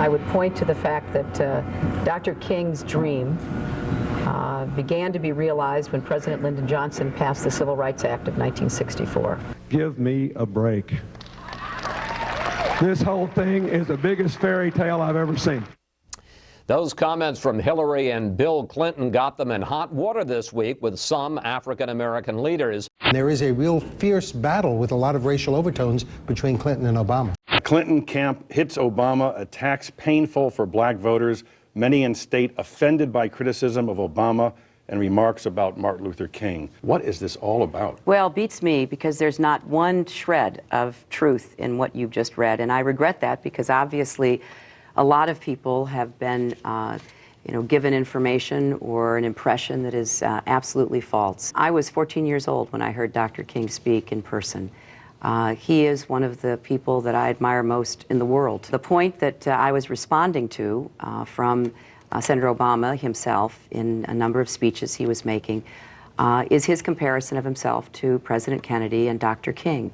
I would point to the fact that Dr. King's dream began to be realized when President Lyndon Johnson passed the Civil Rights Act of 1964. Give me a break. This whole thing is the biggest fairy tale I've ever seen. Those comments from Hillary and Bill Clinton got them in hot water this week with some African-American leaders. There is a real fierce battle with a lot of racial overtones between Clinton and Obama. Clinton camp hits Obama, attacks painful for black voters, many in state offended by criticism of Obama and remarks about Martin Luther King. What is this all about? Well, beats me, because there's not one shred of truth in what you've just read, and I regret that, because obviously a lot of people have been given information or an impression that is absolutely false. I was 14 years old when I heard Dr. King speak in person. He is one of the people that I admire most in the world. The point that I was responding to from Senator Obama himself in a number of speeches he was making is his comparison of himself to President Kennedy and Dr. King.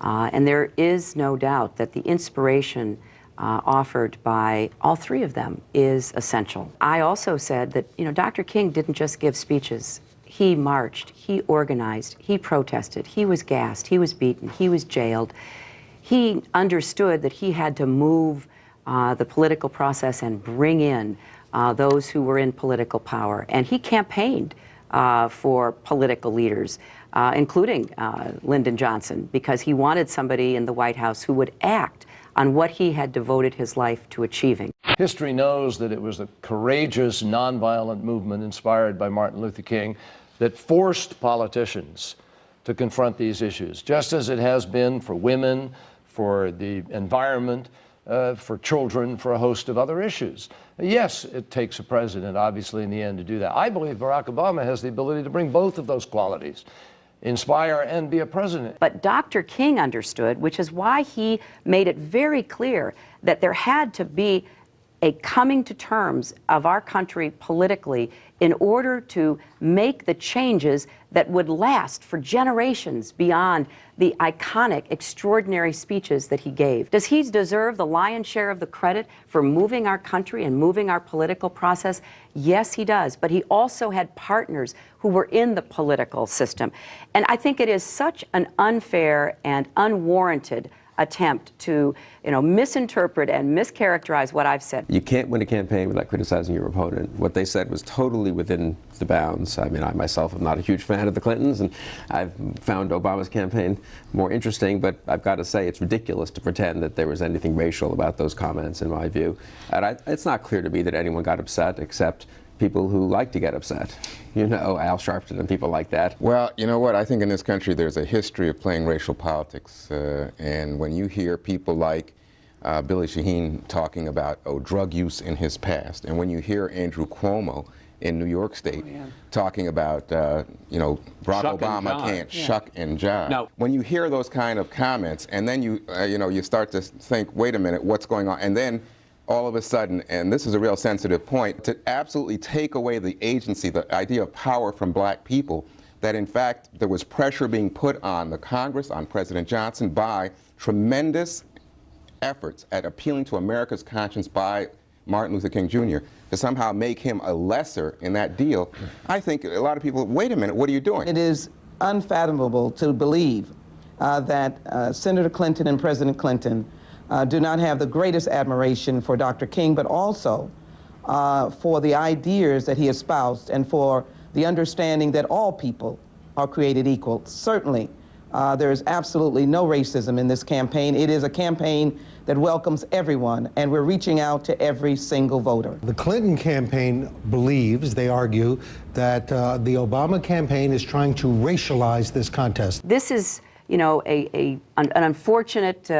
And there is no doubt that the inspiration offered by all three of them is essential. I also said that, Dr. King didn't just give speeches. He marched, he organized, he protested, he was gassed, he was beaten, he was jailed. He understood that he had to move the political process and bring in those who were in political power. And he campaigned for political leaders, including Lyndon Johnson, because he wanted somebody in the White House who would act on what he had devoted his life to achieving. History knows that it was a courageous, nonviolent movement inspired by Martin Luther King that forced politicians to confront these issues, just as it has been for women, for the environment, for children, for a host of other issues. Yes, it takes a president, obviously, in the end to do that. I believe Barack Obama has the ability to bring both of those qualities, inspire and be a president. But Dr. King understood, which is why he made it very clear that there had to be a coming to terms of our country politically in order to make the changes that would last for generations beyond the iconic, extraordinary speeches that he gave. Does he deserve the lion's share of the credit for moving our country and moving our political process? Yes, he does. But he also had partners who were in the political system. And I think it is such an unfair and unwarranted attempt to, misinterpret and mischaracterize what I've said. You can't win a campaign without criticizing your opponent. What they said was totally within the bounds. I mean, I myself am not a huge fan of the Clintons, and I've found Obama's campaign more interesting, but I've got to say it's ridiculous to pretend that there was anything racial about those comments, in my view. And it's not clear to me that anyone got upset except people who like to get upset. Al Sharpton and people like that. Well, you know what? I think in this country there's a history of playing racial politics. And when you hear people like Billy Shaheen talking about drug use in his past, and when you hear Andrew Cuomo in New York State talking about, Barack Obama can't shuck and jive. Now, when you hear those kind of comments, and then you start to think, wait a minute, what's going on? And then all of a sudden, and this is a real sensitive point, to absolutely take away the agency, the idea of power from black people, that in fact there was pressure being put on the Congress, on President Johnson, by tremendous efforts at appealing to America's conscience by Martin Luther King Jr. to somehow make him a lesser in that deal. I think a lot of people, wait a minute, what are you doing? It is unfathomable to believe that Senator Clinton and President Clinton do not have the greatest admiration for Dr. King, but also for the ideas that he espoused and for the understanding that all people are created equal. Certainly, there is absolutely no racism in this campaign. It is a campaign that welcomes everyone, and we're reaching out to every single voter. The Clinton campaign believes, they argue, that the Obama campaign is trying to racialize this contest. This is, an unfortunate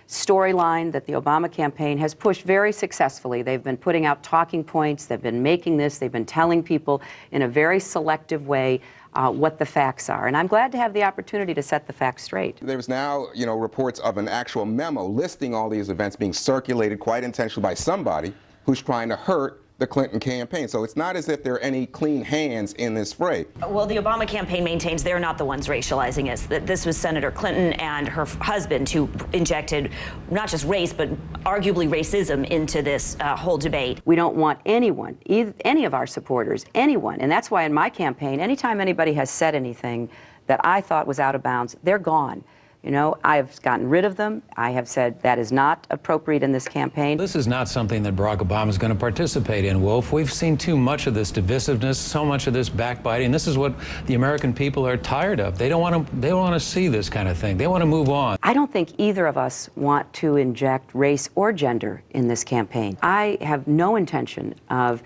storyline that the Obama campaign has pushed very successfully. They've been putting out talking points, they've been making this, they've been telling people in a very selective way what the facts are. And I'm glad to have the opportunity to set the facts straight. There's now, reports of an actual memo listing all these events being circulated quite intentionally by somebody who's trying to hurt the Clinton campaign. So it's not as if there are any clean hands in this fray. Well, the Obama campaign maintains they're not the ones racializing it. That this was Senator Clinton and her husband who injected not just race, but arguably racism into this whole debate. We don't want anyone, any of our supporters, anyone, and that's why in my campaign, anytime anybody has said anything that I thought was out of bounds, they're gone. You know, I've gotten rid of them. I have said that is not appropriate in this campaign. This is not something that Barack Obama is going to participate in, Wolf. We've seen too much of this divisiveness, so much of this backbiting. This is what the American people are tired of. They don't want to see this kind of thing. They want to move on. I don't think either of us want to inject race or gender in this campaign. I have no intention of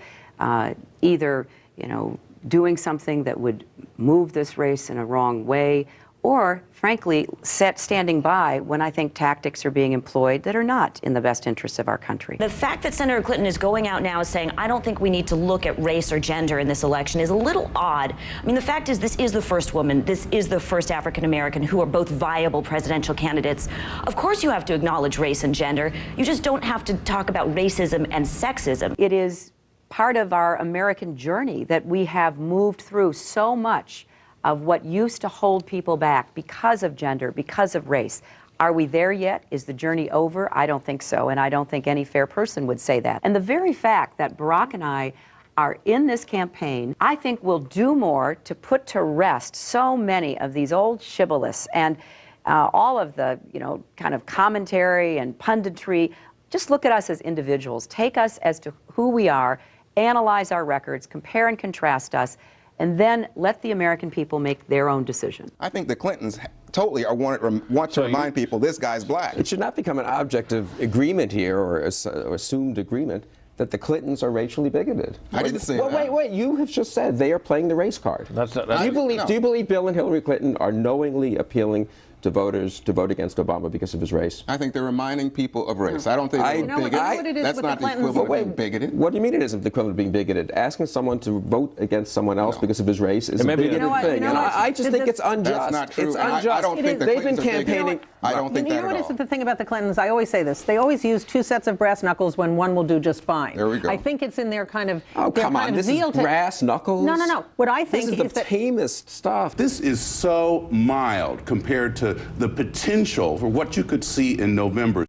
either, you know, doing something that would move this race in a wrong way, or, frankly, standing by when I think tactics are being employed that are not in the best interests of our country. The fact that Senator Clinton is going out now saying, I don't think we need to look at race or gender in this election is a little odd. I mean, the fact is this is the first woman, this is the first African American who are both viable presidential candidates. Of course you have to acknowledge race and gender. You just don't have to talk about racism and sexism. It is part of our American journey that we have moved through so much of what used to hold people back because of gender, because of race. Are we there yet? Is the journey over? I don't think so, and I don't think any fair person would say that. And the very fact that Barack and I are in this campaign, I think will do more to put to rest so many of these old shibboleths and all of the, you know, kind of commentary and punditry. Just look at us as individuals. Take us as to who we are, analyze our records, compare and contrast us, and then let the American people make their own decision. I think the Clintons totally want to remind people this guy's black. It should not become an object of agreement here or assumed agreement that the Clintons are racially bigoted. I didn't say that. Wait. You have just said they are playing the race card. Do you believe Bill and Hillary Clinton are knowingly appealing to voters to vote against Obama because of his race? I think they're reminding people of race. I don't think they're bigoted. That's not the equivalent of being bigoted. What do you mean it isn't the equivalent of being bigoted? Asking someone to vote against someone else because of his race is a bigoted thing. And I just think it's unjust. That's not true. It's unjust. I don't think the Clintons are bigoted. I don't think that at all. You know what is the thing about the Clintons? I always say this. They always use two sets of brass knuckles when one will do just fine. There we go. I think it's in their kind of come on, this is brass knuckles? No. What I think is the tamest stuff. This is so mild compared to the potential for what you could see in November.